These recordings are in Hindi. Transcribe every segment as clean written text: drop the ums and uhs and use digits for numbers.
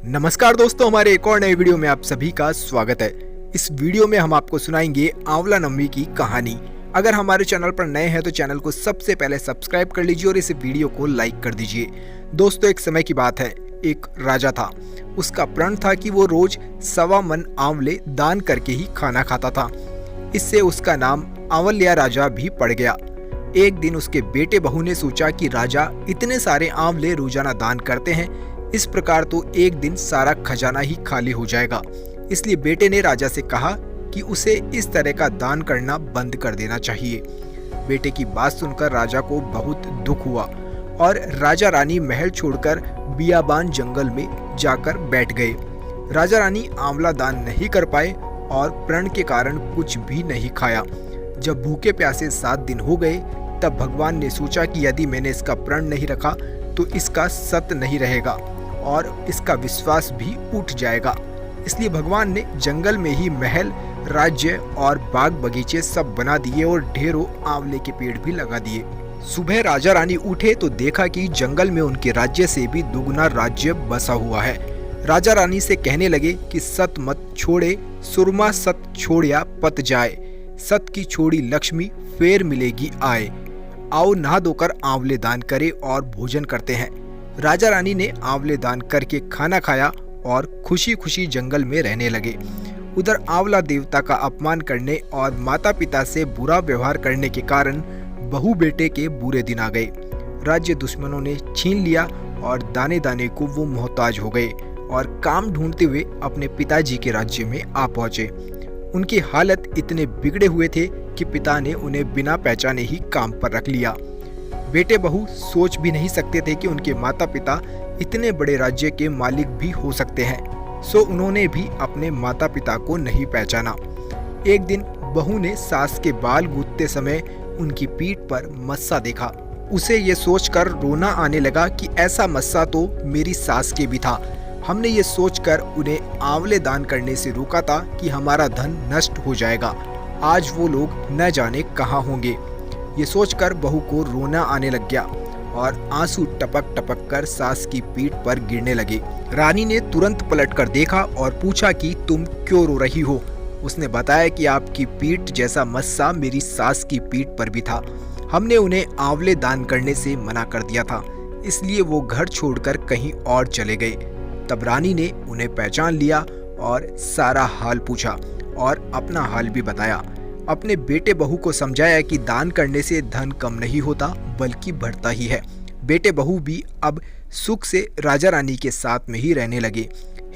नमस्कार दोस्तों, हमारे एक और नए वीडियो में आप सभी का स्वागत है। इस वीडियो में हम आपको सुनाएंगे आंवला नवमी की कहानी। अगर हमारे चैनल पर नए हैं तो चैनल को सबसे पहले सब्सक्राइब कर लीजिए और इस वीडियो को लाइक कर दीजिए। दोस्तों, एक समय की बात है, एक राजा था। उसका प्रण था कि वो रोज 1.25 मन आंवले दान करके ही खाना खाता था। इससे उसका नाम आंवल्या राजा भी पड़ गया। एक दिन उसके बेटे बहू ने सोचा कि राजा इतने सारे आंवले रोजाना दान करते हैं, इस प्रकार तो एक दिन सारा खजाना ही खाली हो जाएगा। इसलिए बेटे ने राजा से कहा कि उसे इस तरह का दान करना बंद कर देना चाहिए। बेटे की बात सुनकर राजा को बहुत दुख हुआ और राजा रानी महल छोड़कर बियाबान जंगल में जाकर बैठ गए। राजा रानी आंवला दान नहीं कर पाए और प्रण के कारण कुछ भी नहीं खाया। जब भूखे प्यासे 7 दिन हो गए तब भगवान ने सोचा कि यदि मैंने इसका प्रण नहीं रखा तो इसका सत्य नहीं रहेगा और इसका विश्वास भी उठ जाएगा। इसलिए भगवान ने जंगल में ही महल, राज्य और बाग बगीचे सब बना दिए और ढेरों आंवले के पेड़ भी लगा दिए। सुबह राजा रानी उठे तो देखा कि जंगल में उनके राज्य से भी दुगना राज्य बसा हुआ है। राजा रानी से कहने लगे कि सत मत छोड़े सुरमा सत छोड़िया पत जाए, सत की छोड़ी लक्ष्मी फेर मिलेगी आए। आओ नहा धोकर आंवले दान करें और भोजन करते हैं। राजा रानी ने आंवले दान करके खाना खाया और खुशी खुशी जंगल में रहने लगे। उधर आंवला देवता का अपमान करने और माता पिता से बुरा व्यवहार करने के कारण बहू बेटे के बुरे दिन आ गए। राज्य दुश्मनों ने छीन लिया और दाने दाने को वो मोहताज हो गए और काम ढूंढते हुए अपने पिताजी के राज्य में आ पहुंचे। उनकी हालत इतने बिगड़े हुए थे कि पिता ने उन्हें बिना पहचाने ही काम पर रख लिया। बेटे बहू सोच भी नहीं सकते थे कि उनके माता पिता इतने बड़े राज्य के मालिक भी हो सकते हैं, सो उन्होंने भी अपने माता पिता को नहीं पहचाना। एक दिन बहू ने सास के बाल गूंथते समय उनकी पीठ पर मस्सा देखा। उसे ये सोचकर रोना आने लगा कि ऐसा मस्सा तो मेरी सास के भी था। हमने ये सोचकर उन्हें आंवले दान करने से रोका था कि हमारा धन नष्ट हो जाएगा। आज वो लोग न जाने कहाँ होंगे। ये सोचकर बहू को रोना आने लग गया और आंसू टपक टपक कर सास की पीठ पर गिरने लगे। रानी ने तुरंत पलटकर देखा और पूछा कि तुम क्यों रो रही हो। उसने बताया कि आपकी पीठ जैसा मस्सा मेरी सास की पीठ पर भी था। हमने उन्हें आंवले दान करने से मना कर दिया था, इसलिए वो घर छोड़कर कहीं और चले गए। तब रानी ने उन्हें पहचान लिया और सारा हाल पूछा और अपना हाल भी बताया। अपने बेटे बहू को समझाया कि दान करने से धन कम नहीं होता बल्कि बढ़ता ही है। बेटे बहू भी अब सुख से राजा रानी के साथ में ही रहने लगे।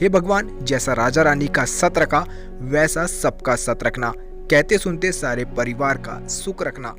हे भगवान, जैसा राजा रानी का सत रखा वैसा सबका सत रखना, कहते सुनते सारे परिवार का सुख रखना।